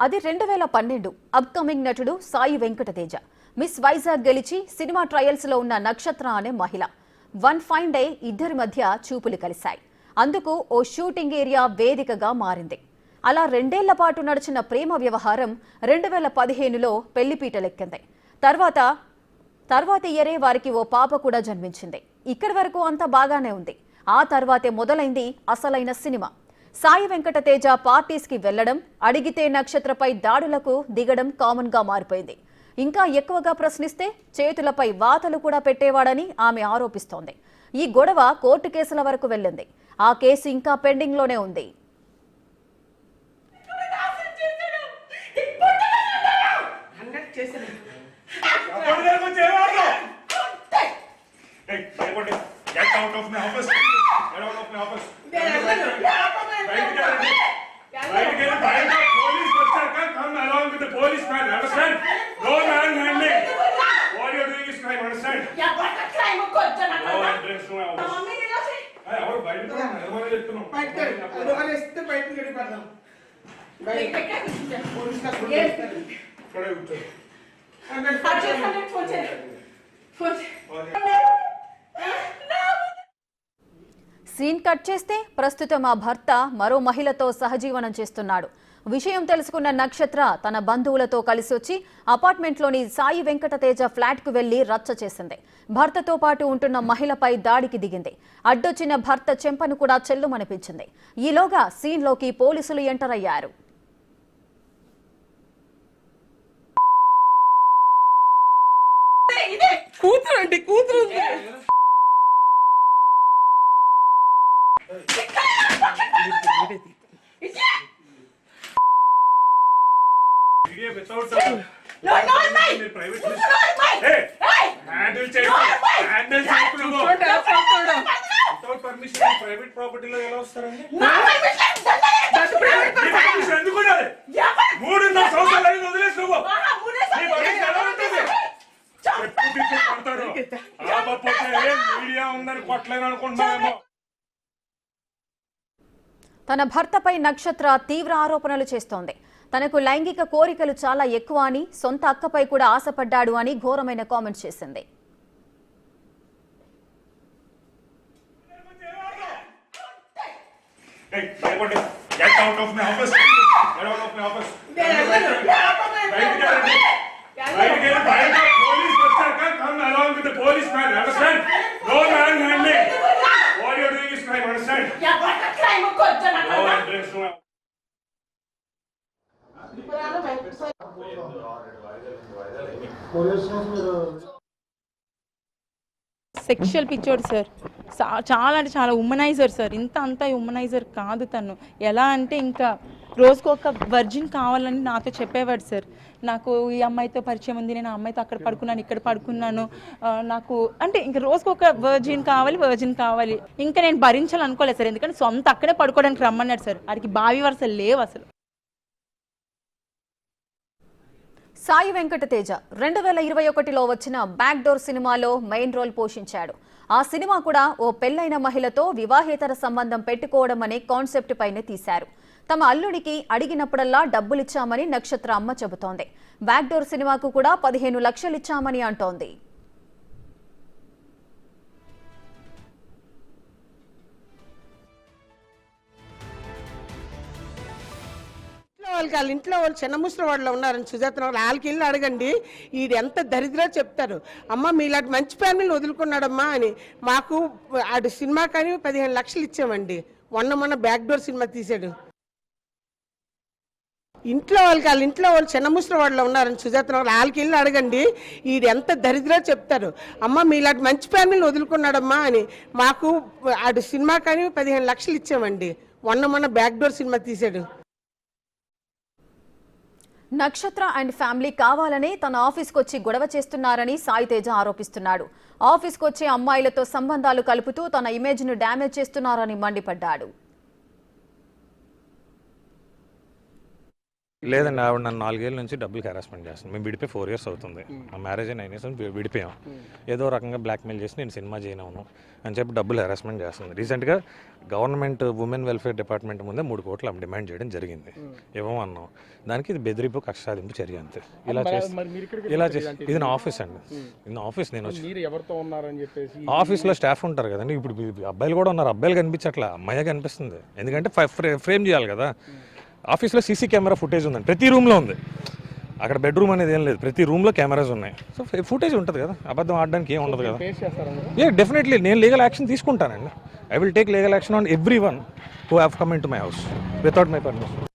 అది 2012 అప్కమింగ్ నటుడు సాయి వెంకటతేజ మిస్ వైజాగ్ గెలిచి సినిమా ట్రయల్స్ లో ఉన్న నక్షత్ర అనే మహిళ వన్ ఫైన్ డే ఇద్దరి మధ్య చూపులు కలిశాయి. అందుకు ఓ షూటింగ్ ఏరియా వేదికగా మారింది. అలా 2 ఏళ్ల పాటు నడిచిన ప్రేమ వ్యవహారం 2015లో పెళ్లిపీటలెక్కింది. తర్వాత ఇయరే వారికి ఓ పాప కూడా జన్మించింది. ఇక్కడి వరకు అంతా బాగానే ఉంది. ఆ తర్వాతే మొదలైంది అసలైన సినిమా. సాయి వెంకటతేజ పార్టీస్ కి వెళ్లడం, అడిగితే నక్షత్రపై దాడులకు దిగడం కామన్ గా మారిపోయింది. ఇంకా ఎక్కువగా ప్రశ్నిస్తే చేతులపై వాతలు కూడా పెట్టేవాడని ఆమె ఆరోపిస్తోంది. ఈ గొడవ కోర్టు కేసుల వరకు వెళ్ళింది. ఆ కేసు ఇంకా పెండింగ్ లోనే ఉంది. Get out of my office. Get out of my office. Police officer come along with the policeman. Understand? No manhandling. What you are doing is crime. Understand? Yeah, but the crime is good. No entrance to my office. Mummy, you know say? Hey, our bite. Everyone is to know. Bite kar. Logan is the bite kari padam. Bite kar. Police ka phone. Yes. Kade uttar. Hundred phone chale. Phone. Scene cut చేస్తే ప్రస్తుతం ఆ భర్త మరో మహిళతో సహజీవనం చేస్తున్నాడు. విషయం తెలుసుకున్న నక్షత్ర తన బంధువులతో కలిసి వచ్చి అపార్ట్మెంట్లోని సాయి వెంకటతేజ ఫ్లాట్కు వెళ్లి రచ్చ చేసింది. భర్తతో పాటు ఉంటున్న మహిళపై దాడికి దిగింది. అడ్డొచ్చిన భర్త చెంపను కూడా చెల్లుమనిపించింది. ఈలోగా సీన్లోకి పోలీసులు ఎంటర్ అయ్యారు. కూతురు Video without No, mine. private. Hey, Handle check. Handle check. Without permission, private property లో ఎలా వస్తారండి? Permission ఎందుకు ఉండాలి? 3.5 సంవత్సరాలు అయింది వదిలేసి నువ్వు. నీ permission ఎలా ఉంటుంది? ఎప్పుడు కొడతారు? ఆపకపోతే మీడియా ఉందని కొట్టలేను అనుకుంటున్నావేమో. తన భర్తపై నక్షత్ర తీవ్ర ఆరోపణలు చేస్తోంది. తనకు లైంగిక కోరికలు చాలా ఎక్కువ అని, సొంత అక్కపై కూడా ఆశపడ్డాడు అని ఘోరమైన కామెంట్స్ చేసింది. Get out of my office. Get out of my office. Police officer come along with the policeman. Understand? No manhandling. What you are doing is crime. Understand? Yeah, but the crime is good. No entrance to my sexual పిచ్చోడు sir. చాలా అంటే చాలా womaniser sir. ఇంత అంతా womaniser కాదు తను. ఎలా అంటే ఇంకా రోజుకు ఒక వర్జిన్ కావాలని నాతో చెప్పేవాడు సార్. నాకు ఈ అమ్మాయితో పరిచయం ఉంది, నేను ఆ అమ్మాయితో అక్కడ పడుకున్నాను, ఇక్కడ పడుకున్నాను, నాకు అంటే ఇంకా రోజుకు ఒక వర్జిన్ కావాలి. ఇంకా నేను భరించాలనుకోలేదు సార్. ఎందుకంటే సొంత అక్కడే పడుకోవడానికి రమ్మన్నాడు సార్. వారికి బావి వరుసలు లేవు అసలు. సాయి వెంకటతేజ 2021లో వచ్చిన బ్యాక్ డోర్ సినిమాలో మెయిన్ రోల్ పోషించాడు. ఆ సినిమా కూడా ఓ పెళ్లైన మహిళతో వివాహేతర సంబంధం పెట్టుకోవడం అనే కాన్సెప్ట్ పైనే తీశారు. తమ అల్లుడికి అడిగినప్పుడల్లా డబ్బులిచ్చామని నక్షత్ర అమ్మ చెబుతోంది. బ్యాక్ డోర్ సినిమాకు కూడా 15 లక్షలు ఇచ్చామని అంటోంది. వాళ్ళ ఇంట్లో వాళ్ళు చిన్న ముసలి వాళ్ళు ఉన్నారని సుజాత వాళ్ళకి వెళ్ళి అడగండి, ఇది ఎంత దరిద్రో చెప్తారు. అమ్మ మీలాంటి మంచి ఫ్యామిలీని వదులుకున్నాడమ్మా అని. మాకు ఆడు సినిమా కానీ 15 లక్షలు ఇచ్చామండి. మొన్న బ్యాక్ డోర్ సినిమా తీసాడు. వాళ్ళ ఇంట్లో వాళ్ళు చిన్న ముసలి వాళ్ళు ఉన్నారని సుజాత వాళ్ళకి వెళ్ళి అడగండి, ఇది ఎంత దరిద్రో చెప్తారు. అమ్మ మీలాంటి మంచి ఫ్యామిలీని వదులుకున్నాడమ్మా అని. మాకు ఆడు సినిమా కానీ 15 లక్షలు ఇచ్చామండి. మొన్న బ్యాక్ డోర్ సినిమా తీసాడు. నక్షత్ర అండ్ ఫ్యామిలీ కావాలని తన ఆఫీస్కి వచ్చి గొడవ చేస్తున్నారని సాయి తేజ ఆరోపిస్తున్నాడు. ఆఫీస్కి వచ్చే అమ్మాయిలతో సంబంధాలు కలుపుతూ తన ఇమేజ్ను డ్యామేజ్ చేస్తున్నారని మండిపడ్డాడు. లేదండి, ఆవిడ నన్ను 4 ఏళ్ళ నుంచి డబ్బులు హెరాస్మెంట్ చేస్తుంది. మేము విడిపోయి 4 years అవుతుంది. మా మ్యారేజ్ 9 years విడిపోయాం. ఏదో రకంగా బ్లాక్మెయిల్ చేసి నేను సినిమా చేయను అని చెప్పి డబ్బులు హెరాస్మెంట్ చేస్తుంది. రీసెంట్గా గవర్నమెంట్ ఉమెన్ వెల్ఫేర్ డిపార్ట్మెంట్ ముందే 3 కోట్లు డిమాండ్ చేయడం జరిగింది. ఇవ్వమన్నాం. దానికి ఇది బెదిరింపు కక్ష సాధింపు చర్య అంతే. ఇలా చేసి ఇది నా ఆఫీస్ అండి. ఇది నా ఆఫీస్. నేను ఆఫీస్లో స్టాఫ్ ఉంటారు కదండి. ఇప్పుడు అబ్బాయిలు కూడా ఉన్నారు. అబ్బాయిలు కనిపించట్లా, అమ్మాయి కనిపిస్తుంది. ఎందుకంటే ఫ్రేమ్ చేయాలి కదా. ఆఫీస్లో సీసీ కెమెరా ఫుటేజ్ ఉందండి, ప్రతి రూమ్లో ఉంది. అక్కడ బెడ్రూమ్ అనేది ఏం లేదు, ప్రతి రూమ్లో కెమెరాస్ ఉన్నాయి. సో ఫుటేజ్ ఉంటుంది కదా, అబద్ధం ఆడడానికి ఏం ఉండదు కదా. డెఫినెట్లీ నేను లీగల్ యాక్షన్ తీసుకుంటానండి. I will take legal action on every one who have come in to my house without my permission.